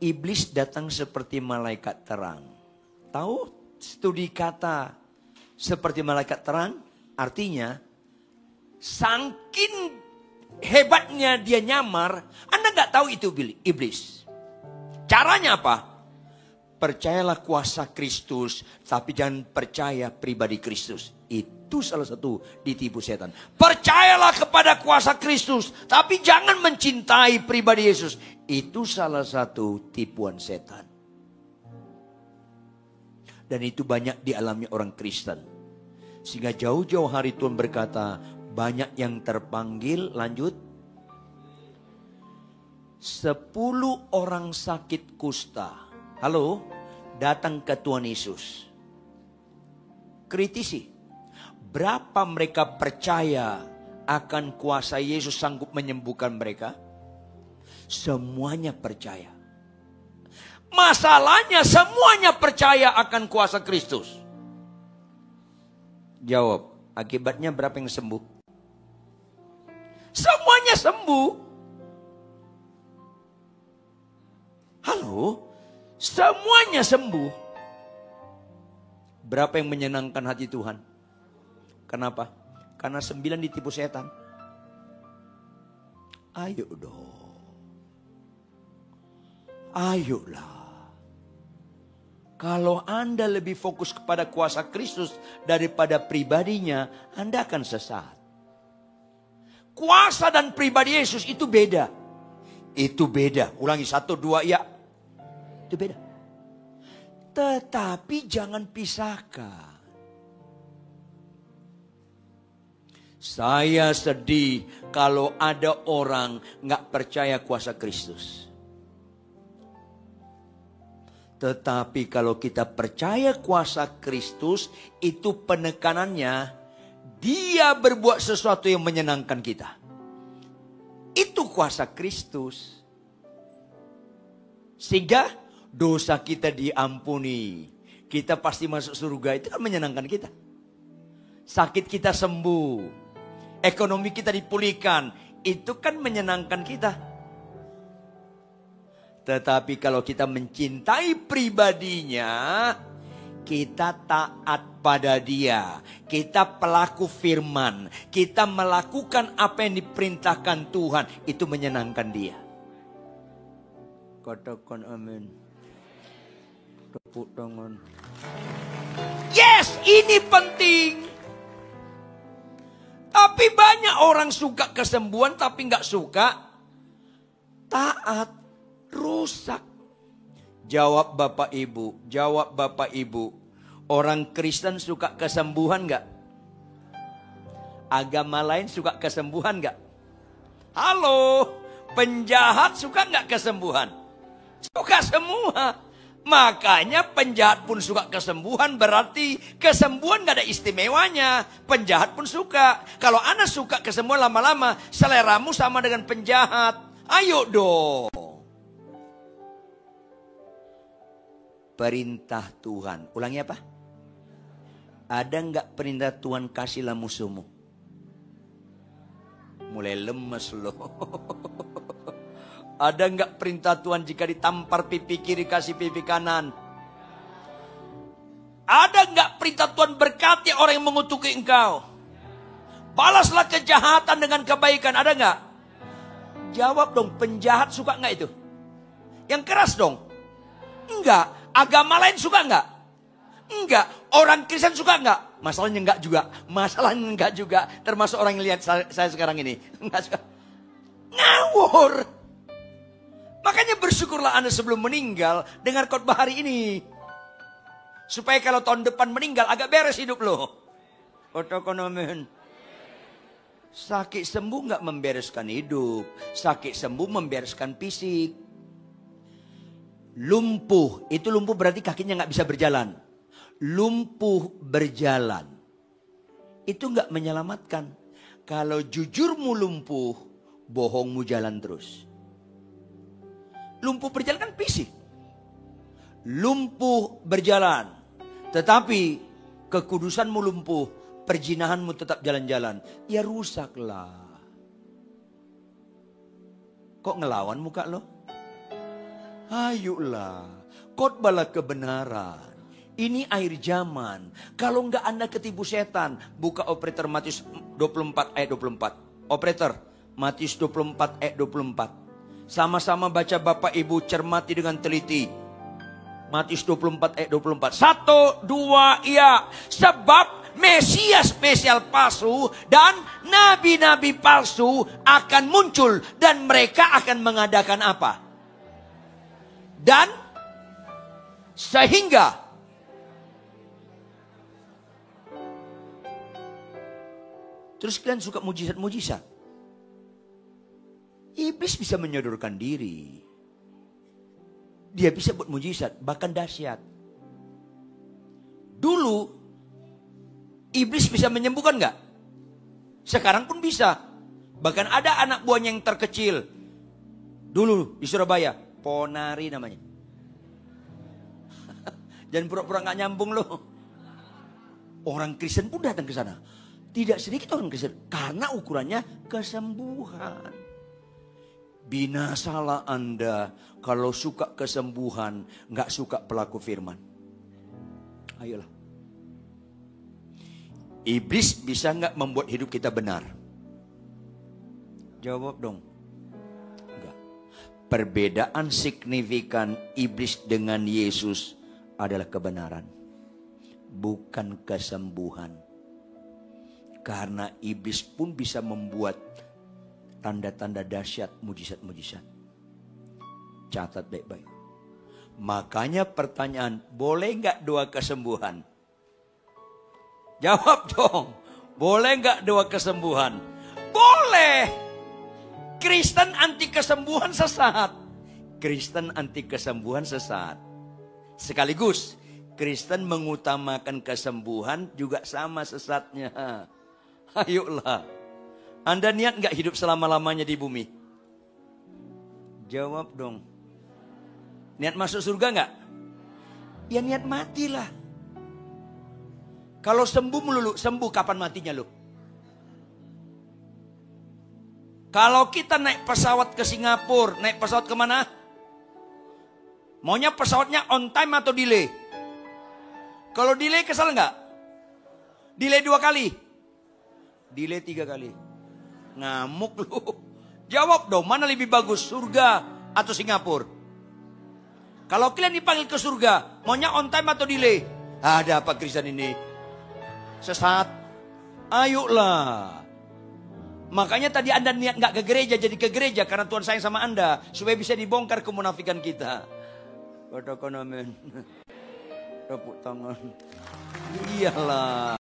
iblis datang seperti malaikat terang. Tahu studi kata seperti malaikat terang? Artinya, saking hebatnya dia nyamar, Anda nggak tahu itu iblis. Caranya apa? Percayalah kuasa Kristus, tapi jangan percaya pribadi Kristus. Itu salah satu ditipu setan. Percayalah kepada kuasa Kristus, tapi jangan mencintai pribadi Yesus. Itu salah satu tipuan setan. Dan itu banyak dialami orang Kristen. Sehingga jauh-jauh hari Tuhan berkata, banyak yang terpanggil, lanjut. 10 orang sakit kusta. Halo, datang ke Tuhan Yesus. Kritisi. Berapa mereka percaya akan kuasa Yesus sanggup menyembuhkan mereka? Semuanya percaya. Masalahnya semuanya percaya akan kuasa Kristus. Jawab, akibatnya berapa yang sembuh? Semuanya sembuh. Halo? Semuanya sembuh. Berapa yang menyenangkan hati Tuhan? Kenapa? Karena 9 ditipu setan. Ayo dong. Ayolah. Kalau Anda lebih fokus kepada kuasa Kristus daripada pribadinya, Anda akan sesat. Kuasa dan pribadi Yesus itu beda. Itu beda. Ulangi 1, 2, ya. Itu beda. Tetapi jangan pisahkan. Saya sedih kalau ada orang gak percaya kuasa Kristus. Tetapi kalau kita percaya kuasa Kristus, itu penekanannya, dia berbuat sesuatu yang menyenangkan kita. Itu kuasa Kristus. Sehingga dosa kita diampuni. Kita pasti masuk surga, itu kan menyenangkan kita. Sakit kita sembuh. Ekonomi kita dipulihkan, itu kan menyenangkan kita. Tetapi kalau kita mencintai pribadinya, kita taat pada dia. Kita pelaku firman. Kita melakukan apa yang diperintahkan Tuhan. Itu menyenangkan dia. Katakan amin. Tepuk tangan. Yes, ini penting. Tapi banyak orang suka kesembuhan tapi nggak suka taat, rusak. Jawab Bapak Ibu, jawab Bapak Ibu. Orang Kristen suka kesembuhan nggak? Agama lain suka kesembuhan nggak? Halo, penjahat suka nggak kesembuhan? Suka semua. Makanya penjahat pun suka kesembuhan, berarti kesembuhan gak ada istimewanya. Penjahat pun suka. Kalau Anda suka kesembuhan, lama-lama seleramu sama dengan penjahat. Ayo dong. Perintah Tuhan. Ulangi apa? Ada gak perintah Tuhan kasihlah musuhmu? Mulai lemes loh. Ada enggak perintah Tuhan jika ditampar pipi kiri kasih pipi kanan? Ada enggak perintah Tuhan berkati orang yang mengutuki engkau? Balaslah kejahatan dengan kebaikan, ada enggak? Jawab dong, penjahat suka enggak itu? Yang keras dong? Enggak. Agama lain suka enggak? Enggak. Orang Kristen suka enggak? Masalahnya enggak juga. Masalahnya enggak juga. Termasuk orang yang lihat saya sekarang ini. Enggak suka. Ngawur. Makanya bersyukurlah Anda sebelum meninggal dengar khotbah hari ini. Supaya kalau tahun depan meninggal agak beres hidup lo. Katakan amin. Sakit sembuh nggak membereskan hidup. Sakit sembuh membereskan fisik. Lumpuh, itu lumpuh berarti kakinya nggak bisa berjalan. Lumpuh berjalan. Itu nggak menyelamatkan. Kalau jujurmu lumpuh, bohongmu jalan terus. Lumpuh berjalan kan fisik. Lumpuh berjalan. Tetapi kekudusanmu lumpuh. Perjinahanmu tetap jalan-jalan. Ya rusaklah. Kok ngelawan muka lo? Ayolah, khotbahlah kebenaran. Ini akhir zaman. Kalau enggak Anda ketipu setan, buka operator Matius 24 ayat 24. Operator Matius 24 ayat 24. Sama-sama baca Bapak Ibu, cermati dengan teliti. Matius 24 ayat 24. 1, 2, iya. Sebab Mesias palsu dan nabi-nabi palsu akan muncul. Dan mereka akan mengadakan apa? Dan sehingga terus kalian suka mujizat-mujizat. Iblis bisa menyodorkan diri. Dia bisa buat mujizat, bahkan dahsyat. Dulu, iblis bisa menyembuhkan nggak? Sekarang pun bisa. Bahkan ada anak buahnya yang terkecil. Dulu di Surabaya, Ponari namanya. Jangan pura-pura nggak nyambung loh. Orang Kristen pun datang ke sana. Tidak sedikit orang Kristen. Karena ukurannya kesembuhan. Binasalah Anda kalau suka kesembuhan, nggak suka pelaku firman. Ayolah. Iblis bisa nggak membuat hidup kita benar? Jawab dong. Enggak. Perbedaan signifikan iblis dengan Yesus adalah kebenaran, bukan kesembuhan. Karena iblis pun bisa membuat tanda-tanda dahsyat, mujizat-mujizat. Catat baik-baik. Makanya pertanyaan, boleh nggak doa kesembuhan? Jawab dong. Boleh nggak doa kesembuhan? Boleh. Kristen anti kesembuhan sesat. Kristen anti kesembuhan sesat. Sekaligus Kristen mengutamakan kesembuhan juga sama sesatnya. Ayolah. Anda niat nggak hidup selama-lamanya di bumi? Jawab dong. Niat masuk surga nggak? Ya niat matilah. Kalau sembuh melulu, sembuh kapan matinya lo? Kalau kita naik pesawat ke Singapura, naik pesawat kemana? Maunya pesawatnya on time atau delay? Kalau delay kesal nggak? Delay 2 kali? Delay 3 kali? Ngamuk lu. Jawab dong, mana lebih bagus, surga atau Singapura? Kalau kalian dipanggil ke surga, maunya on time atau delay? Ada apa Kristen ini? Sesat. Ayolah. Makanya tadi Anda niat nggak ke gereja, jadi ke gereja karena Tuhan sayang sama Anda supaya bisa dibongkar kemunafikan kita. Katakan amin. Tepuk tangan. Iyalah.